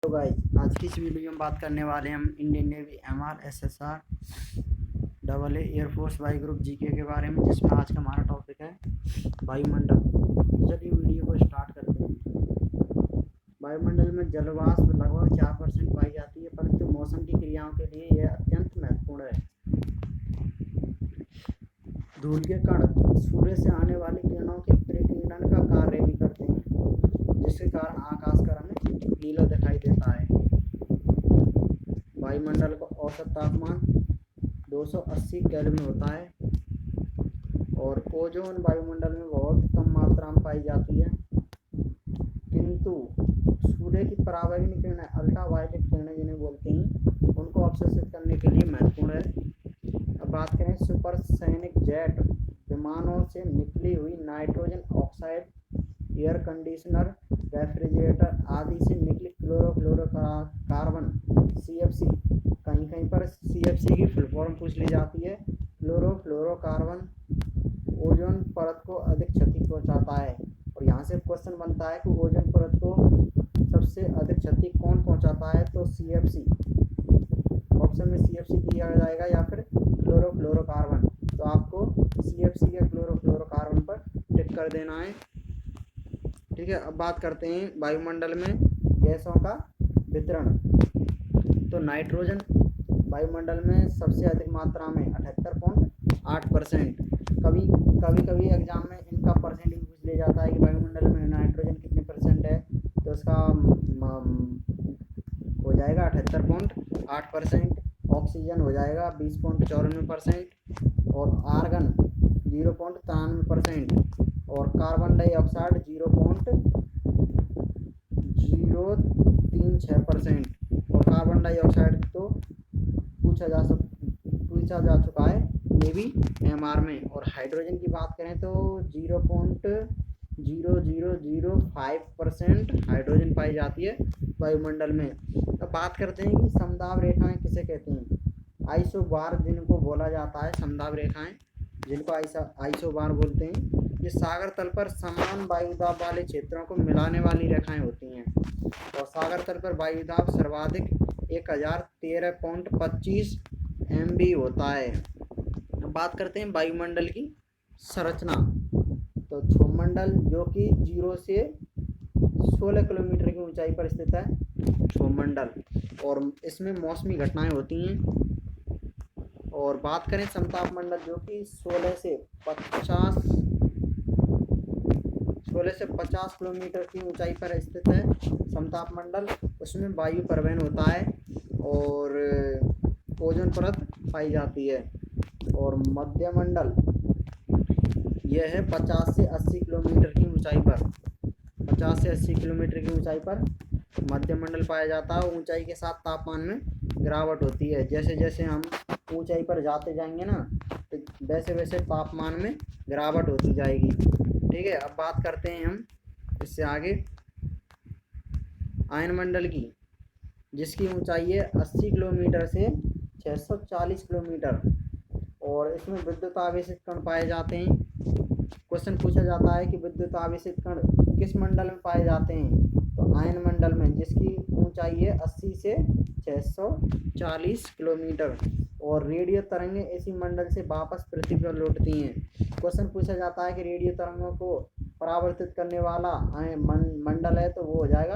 तो गाइस आज की इस वीडियो में बात करने वाले हैं हम Indian navy MR SSR double A air force Y group GK के बारे में, जिसमें आज का हमारा टॉपिक है वायुमंडल। तो चलिए वीडियो को स्टार्ट करते हैं। वायुमंडल में जल वाष्प लगभग 4% पाई जाती है, परंतु मौसम की क्रियाओं के लिए यह अत्यंत महत्वपूर्ण है। धूल के कण सूर्य से आने वाली किरणों के प्रतिकिरण का कार्य भी करते हैं, जिसके कारण आकाश का रंग नीला दिखाई देता है। वायुमंडल का औसत तापमान 280 केल्विन होता है और ओजोन वायुमंडल में बहुत कम मात्रा में पाई जाती है, किंतु सूर्य की पराबैंगनी किरणें अल्ट्रावायलेट किरणें जिन्हें बोलते हैं, उनको अवशोषित करने के लिए महत्वपूर्ण है। अब बात करें सुपरसोनिक जेट विमानों से निकली हुई nitrogen oxide, air conditioner, refrigerator आदि से निकली क्लोरोफ्लोरोकार्बन CFC, कहीं कहीं पर CFC की फुल फॉर्म पूछ ली जाती है। क्लोरोफ्लोरोकार्बन ओजोन परत को अधिक क्षति पहुंचाता है, और यहाँ से क्वेश्चन बनता है कि ओजोन परत को सबसे अधिक क्षति कौन पहुंचाता है, तो CFC ऑप्शन में CFC दिया जाएगा या फिर क्लोरोफ्लोरोकार्बन। तो आपको CFC या क्लोरोफ्लोरोकार्बन पर टिक कर देना है। ठीक है, अब बात करते हैं वायुमंडल में गैसों का वितरण। तो नाइट्रोजन वायुमंडल में सबसे अधिक मात्रा में 78.8%। कभी एग्जाम में इनका परसेंट भी पूछ लिया जाता है कि वायुमंडल में नाइट्रोजन कितने परसेंट है, तो इसका हो जाएगा 78.8%। ऑक्सीजन हो जाएगा 20.94% और आर्गन 0.93% और कार्बन डाइऑक्साइड 0.036%। और कार्बन डाइऑक्साइड तो पूछा जा चुका है नेवी MR में। और हाइड्रोजन की बात करें तो 0.0005% हाइड्रोजन पाई जाती है वायुमंडल में। अब बात करते हैं कि समदाब रेखाएं किसे कहते हैं। आइसोबार जिनको बोला जाता है, समदाब रेखाएं जिनको आइसोबार बोलते हैं, ये सागर तल पर समान वायुदाब वाले क्षेत्रों को मिलाने वाली रेखाएं होती हैं। और सागर तल पर वायुदाब सर्वाधिक 1013.25 MB होता है। अब बात करते हैं वायुमंडल की संरचना। तो क्षोभमंडल जो कि 0 से 16 किलोमीटर की ऊंचाई पर स्थित है क्षोभमंडल, और इसमें मौसमी घटनाएं होती हैं। और बात करें समताप मंडल जो कि 16 से 50 किलोमीटर की ऊंचाई पर स्थित है समताप मंडल, उसमें वायु परिवहन होता है और ओजोन परत पाई जाती है। और मध्य मंडल यह है 50 से 80 किलोमीटर की ऊंचाई पर, 50 से 80 किलोमीटर की ऊंचाई पर मध्य मंडल पाया जाता है। ऊंचाई के साथ तापमान में गिरावट होती है, जैसे जैसे हम ऊंचाई पर जाते जाएंगे ना, तो वैसे वैसे तापमान में गिरावट होती जाएगी। ठीक है, अब बात करते हैं हम इससे आगे आयनमंडल की, जिसकी ऊंचाई है 80 किलोमीटर से 640 किलोमीटर, और इसमें विद्युत आवेशित कण पाए जाते हैं। क्वेश्चन पूछा जाता है कि विद्युत आवेशित कण किस मंडल में पाए जाते हैं, तो आयन मंडल में, जिसकी ऊंचाई है 80 से 640 किलोमीटर, और रेडियो तरंगें इसी मंडल से वापस पृथ्वी पर लौटती हैं। क्वेश्चन पूछा जाता है कि रेडियो तरंगों को परावर्तित करने वाला मंडल है, तो वो हो जाएगा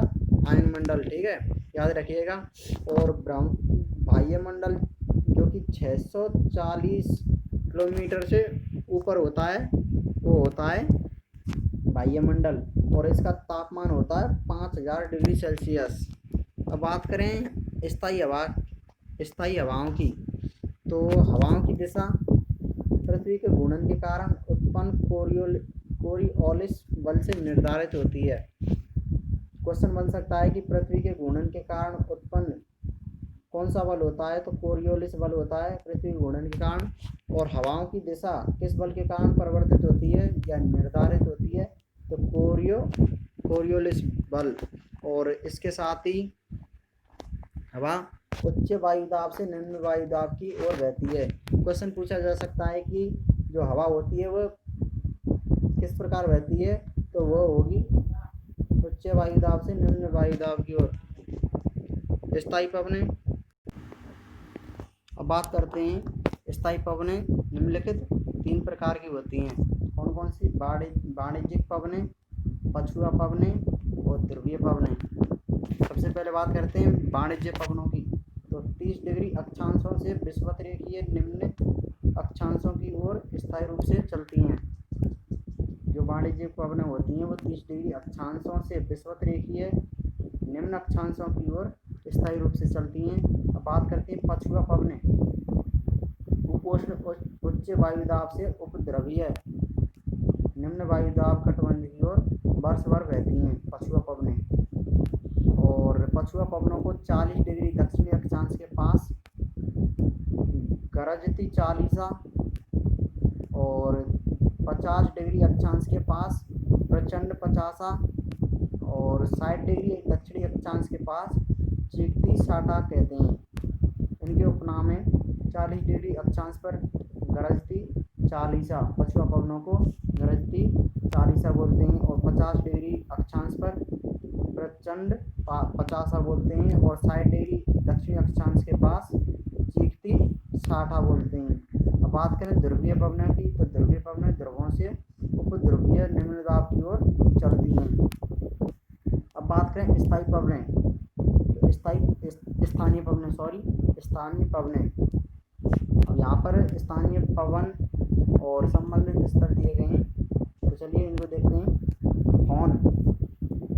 आयन मंडल। ठीक है, याद रखिएगा। और बाह्य मंडल जो कि 640 किलोमीटर से ऊपर होता है, वो होता है बाह्य मंडल, और इसका तापमान होता है 5000 डिग्री सेल्सियस। अब बात करें स्थायी हवाओं की, तो हवाओं की दिशा पृथ्वी के घूर्णन के कारण उत्पन्न कोरियोलिस बल से निर्धारित होती है। क्वेश्चन बन सकता है कि पृथ्वी के घूर्णन के कारण उत्पन्न कौन सा बल होता है, तो कोरियोलिस बल होता है पृथ्वी घूर्णन के कारण। और हवाओं की दिशा किस बल के कारण परिवर्तित होती है या निर्धारित होती है, तो कोरियोलिस बल। और इसके साथ ही हवा उच्च वायुदाब से निम्न वायुदाब की ओर बहती है। क्वेश्चन पूछा जा सकता है कि जो हवा होती है वह किस प्रकार बहती है, तो वह होगी उच्च वायुदाब से निम्न वायुदाब की ओर। स्थायी पवनें। अब बात करते हैं स्थायी पवनें निम्नलिखित 3 प्रकार की होती हैं। कौन कौन सी? वाणिज्यिक पवनें, पछुआ पवनें और ध्रुवीय पवनें। सबसे पहले बात करते हैं वाणिज्य पवनों की। तो 30 डिग्री अक्षांशों से विषुवतरेखीय निम्न अक्षांशों की ओर स्थायी रूप से चलती हैं। जो वाणिज्यिक पवनें होती हैं वो 30 डिग्री अक्षांशों से विषुवतरेखीय निम्न अक्षांशों की ओर स्थायी रूप से चलती हैं। अब बात करते हैं पछुआ पवनें। उपोष्ण उच्च वायुदाब से उपद्रवीय निम्न वायुदाब कटिबंध की ओर वर्ष भर बहती हैं पछुआ पवनें। और पछुआ पवनों को 40 डिग्री दक्षिणी अक्षांश के पास गरजती चालीसा और 50 डिग्री अक्षांश के पास प्रचंड पचासा और 60 डिग्री दक्षिणी अक्षांश के पास चीखती साटा कहते हैं। इनके उपनाम है 40 डिग्री अक्षांश पर गरजती चालीसा, पछुआ पवनों को गरजती चालीसा बोलते हैं, और 50 डिग्री अक्षांश पर प्रचंड पचासा बोलते हैं, और 60 डिग्री दक्षिणी अक्षांश के पास चीखती साठा बोलते हैं। अब बात करें ध्रुवीय पवनों की, तो ध्रुवीय पवनें ध्रुवों से उपध्रुवीय निम्न दाब की ओर चलती हैं। अब बात करें स्थायी पवनें, तो स्थानीय पवनें। अब यहाँ पर स्थानीय पवन और संबंधित स्तर दिए गए हैं, तो चलिए इनको देखते हैं। हॉर्न,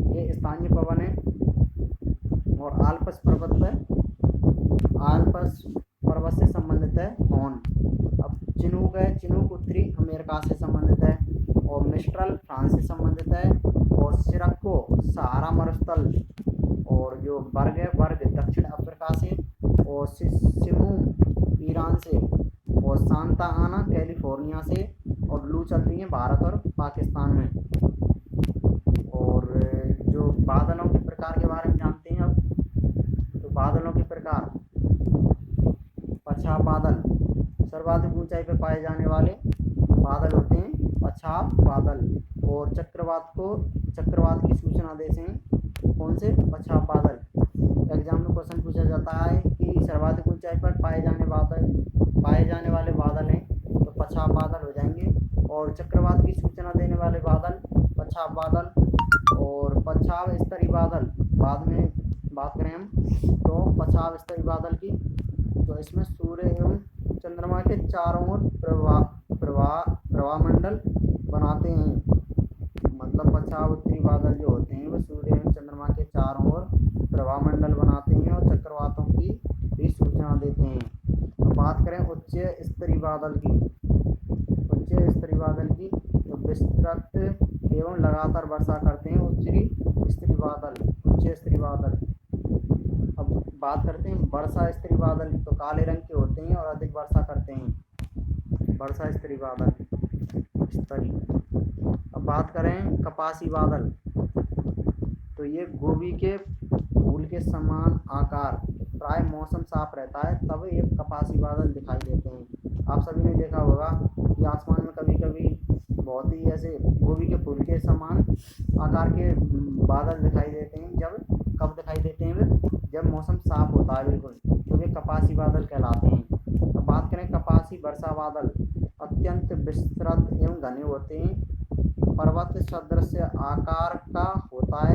ये स्थानीय पवन है और आल्प्स पर्वत से संबंधित है हॉर्न। अब चिनूक है, चिनूक उत्तरी अमेरिका से संबंधित है, और मिस्ट्रल फ्रांस से संबंधित है, और सिरक्को सहारा मरुस्थल, और जो बर्ग है बर्ग दक्षिण अफ्रीका से, और सिमूम ईरान से, और सांता आना कैलिफोर्निया से, और लू चलती है भारत और पाकिस्तान में। और जो बादलों के प्रकार के बारे में जानते हैं अब, तो बादलों के प्रकार, पछाप बादल, सर्वाधिक ऊंचाई पर पाए जाने वाले बादल होते हैं पछाप बादल, और चक्रवात की सूचना देते हैं कौन से? पछाप बादल। एग्जाम में क्वेश्चन पूछा जाता है कि सर्वाधिक ऊंचाई पर पाए जाने वाले बादल हैं, तो पछाप बादल हो जाएंगे, और चक्रवात की सूचना देने वाले बादल पछाप बादल, और पछाप स्तरीय बादल बाद में बात करें हम, तो पछाप स्तरीय बादल की, तो इसमें सूर्य एवं चंद्रमा के चारों ओर प्रभामंडल बनाते हैं। मतलब पछाप उत्तरी बादल जो होते हैं वो सूर्य एवं चंद्रमा के चारों ओर प्रभामंडल बनाते हैं और चक्रवातों की भी सूचना देते हैं। तो बात करें उच्च स्तरीय बादल की, तो विस्तृत एवं लगातार वर्षा करते हैं उच्च स्तरीय बादल। अब बात करते हैं वर्षा स्तरीय बादल, तो काले रंग के होते हैं और अधिक वर्षा करते हैं वर्षा स्तरीय बादल स्तरीय। अब बात करें कपासी बादल, तो ये गोभी के फूल के समान आकार, प्राय मौसम साफ रहता है तब ये कपासी बादल दिखाई देते हैं। आप सभी ने देखा होगा कि आसमान में कभी कभी बहुत ही ऐसे गोभी के फूल के समान आकार के बादल दिखाई देते हैं। कब दिखाई देते हैं वे? जब मौसम साफ होता है बिल्कुल, तो वे कपासी बादल कहलाते हैं। अब बात करें कपासी वर्षा बादल, अत्यंत विस्तृत एवं घने होते हैं, पर्वत सदृश आकार का होता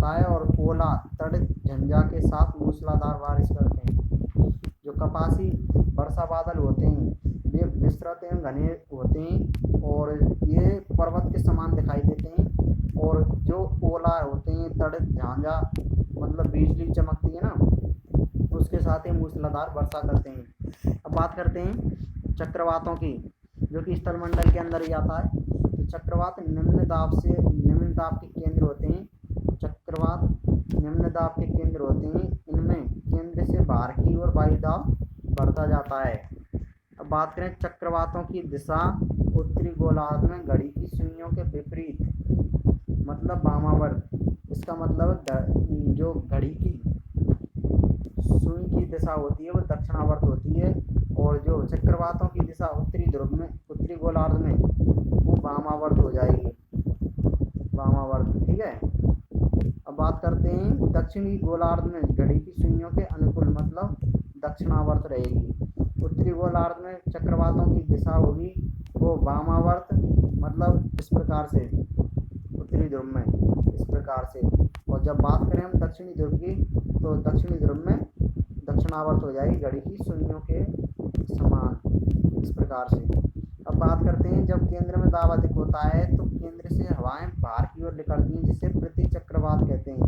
है और ओला तड़ित झंझा के साथ मूसलाधार बारिश करते हैं। जो कपासी वर्षा बादल होते हैं वे विस्तृत एवं घने होते हैं और ये पर्वत के समान दिखाई देते हैं, और जो ओला होते हैं तड़ित झांझा, मतलब बिजली चमकती है ना, उसके साथ ही मूसलाधार वर्षा करते हैं। अब बात करते हैं चक्रवातों की, जो कि स्थलमंडल के अंदर ही आता है। तो चक्रवात निम्न दाब के केंद्र होते हैं। इनमें केंद्र से बाहर की ओर वायुदाब बढ़ता जाता है। अब बात करें चक्रवातों की दिशा, उत्तरी गोलार्ध में घड़ी की सुइयों के विपरीत, मतलब वामावर्त। इसका मतलब जो घड़ी की सुई की दिशा होती है वो दक्षिणावर्त होती है, और जो चक्रवातों की दिशा उत्तरी गोलार्ध में वो वामावर्त हो जाएगी, वामावर्त। ठीक है। अब बात करते हैं दक्षिणी गोलार्ध में घड़ी की सुइयों के अनुकूल, मतलब दक्षिणावर्त रहेगी। उत्तरी गोलार्ध में चक्रवातों की दिशा होगी वो वामावर्त, मतलब इस प्रकार से उत्तरी ध्रुव में इस प्रकार से। और जब बात करें हम दक्षिणी ध्रुव की, तो दक्षिणी ध्रुव में दक्षिणावर्त हो जाएगी घड़ी की सुइयों के समान इस प्रकार से। अब बात करते हैं जब केंद्र में दाब अधिक होता है तो केंद्र से हवाएं बाहर की ओर निकलती हैं, जिसे प्रति चक्रवात कहते हैं।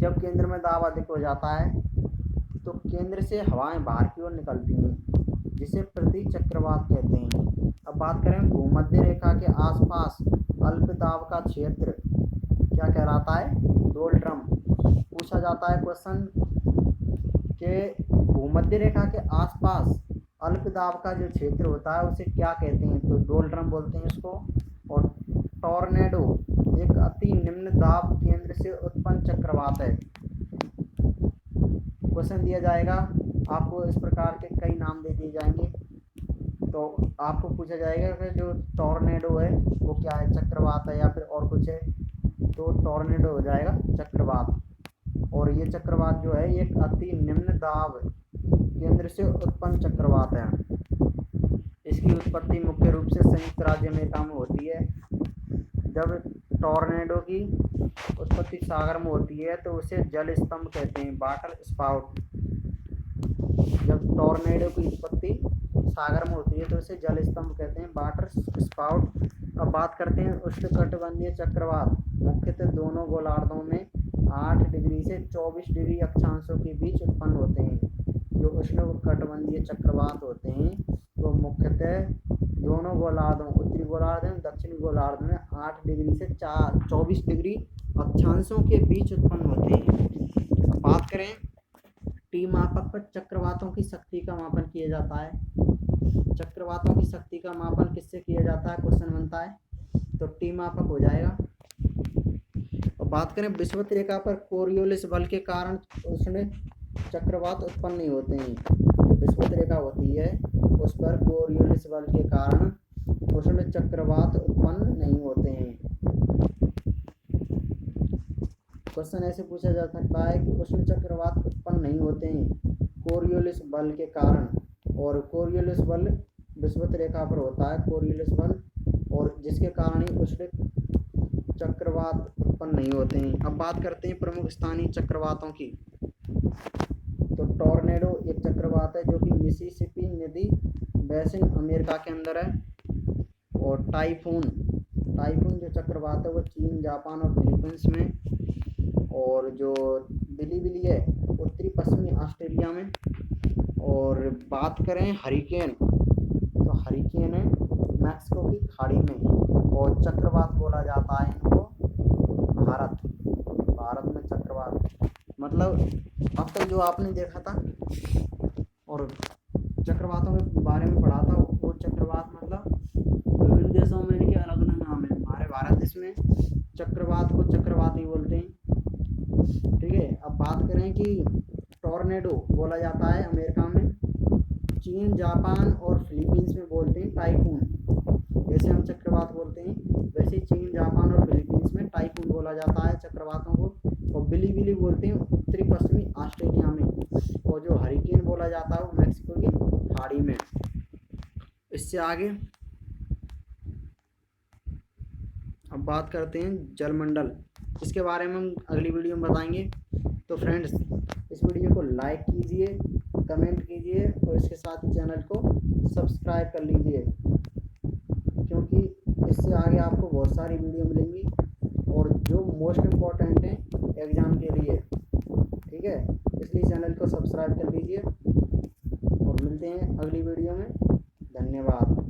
जब केंद्र में दाब अधिक हो जाता है तो केंद्र से हवाएं बाहर की ओर निकलती हैं, जिसे प्रति चक्रवात कहते हैं। अब बात करें भूमध्य रेखा के आसपास अल्प दाब का क्षेत्र क्या कहलाता है? डोलड्रम। पूछा जाता है क्वेश्चन के भूमध्य रेखा के आसपास अल्प दाब का जो क्षेत्र होता है उसे क्या कहते हैं? तो डोलड्रम बोलते हैं इसको। और टॉर्नेडो एक अति निम्न दाब केंद्र से उत्पन्न चक्रवात है। क्वेश्चन दिया जाएगा आपको, इस प्रकार के कई नाम दे दिए जाएंगे, तो आपको पूछा जाएगा कि जो टॉर्नेडो है वो क्या है, चक्रवात है या फिर और कुछ है? तो टॉर्नेडो हो जाएगा चक्रवात। और ये चक्रवात जो है एक अति निम्न दाब केंद्र से उत्पन्न चक्रवात है। इसकी उत्पत्ति मुख्य रूप से संयुक्त राज्य अमेरिका में होती है। जब टॉर्नेडो की उत्पत्ति सागर में होती है तो उसे जल स्तंभ कहते हैं, वाटर स्पाउट। जब टॉर्नेडो की उत्पत्ति सागर में होती है तो उसे जल स्तंभ कहते हैं, वाटर स्पाउट। अब बात करते हैं उष्णकटिबंधीय चक्रवात। मुख्यतः दोनों गोलार्धों में 8 डिग्री से 24 डिग्री अक्षांशों के बीच उत्पन्न होते हैं। जो उष्णकटिबंधीय चक्रवात होते हैं वो मुख्यतः दोनों गोलार्धों, उत्तरी गोलार्ध एवं दक्षिणी गोलार्ध में 8 डिग्री से 24 डिग्री अक्षांशों के बीच उत्पन्न होते हैं। अब बात करें टी मापक पर चक्रवातों की शक्ति का मापन किया जाता है। चक्रवातों की शक्ति का मापन किससे किया जाता है? क्वेश्चन बनता है, तो टी मापक हो जाएगा। और बात करें विषुवत रेखा पर कोरियोलिस बल के कारण उसमें चक्रवात उत्पन्न नहीं होते हैं। जो विषुवत रेखा होती है उस पर कोरियोलिस बल के कारण उसमें चक्रवात उत्पन्न नहीं होते हैं। क्वेश्चन ऐसे पूछा जा सकता है कि उसमें चक्रवात उत्पन्न नहीं होते हैं कोरियोलिस बल के कारण। और कोरियोलिस बल विषुवत रेखा पर होता है, कोरियोलिस बल, और जिसके कारण ही उसमें चक्रवात उत्पन्न नहीं होते हैं। अब बात करते हैं प्रमुख स्थानीय चक्रवातों की। तो टॉर्नेडो एक चक्रवात है जो कि मिसिसिपी नदी बेसिन अमेरिका के अंदर है। और टाइफून जो चक्रवात है वो चीन, जापान और फिलीपींस में। और जो बिलीबिली है उत्तरी पश्चिमी ऑस्ट्रेलिया में। और बात करें हरिकेन, तो हरिकेन है मैक्सिको की खाड़ी में। और चक्रवात बोला जाता है इनको भारत में चक्रवात, मतलब अब तक जो आपने देखा था और चक्रवातों के बारे में पढ़ा था वो चक्रवात मतलब विभिन्न देशों में इनके अलग अलग नाम है। हमारे भारत देश में चक्रवात को चक्रवात ही बोलते हैं, ठीक है। अब बात करें कि टॉर्नेडो बोला जाता है अमेरिका में, चीन, जापान और फिलीपींस में बोलते हैं टाइफून। जैसे हम चक्रवात बोलते हैं वैसे चीन, जापान और फिलीपींस में टाइफून बोला जाता है चक्रवातों को। और बिलीबिली बोलते हैं उत्तरी पश्चिमी ऑस्ट्रेलिया में। और जो हरिकेन बोला जाता है वो मैक्सिको की खाड़ी में। इससे आगे अब बात करते हैं जलमंडल, इसके बारे में हम अगली वीडियो में बताएंगे। तो फ्रेंड्स इस वीडियो को लाइक कीजिए, कमेंट कीजिए और इसके साथ ही चैनल को सब्सक्राइब कर लीजिए, क्योंकि इससे आगे आपको बहुत सारी वीडियो मिलेंगी और जो मोस्ट इम्पॉर्टेंट हैं एग्ज़ाम के लिए, ठीक है। इसलिए चैनल को सब्सक्राइब कर लीजिए और मिलते हैं अगली वीडियो में। धन्यवाद।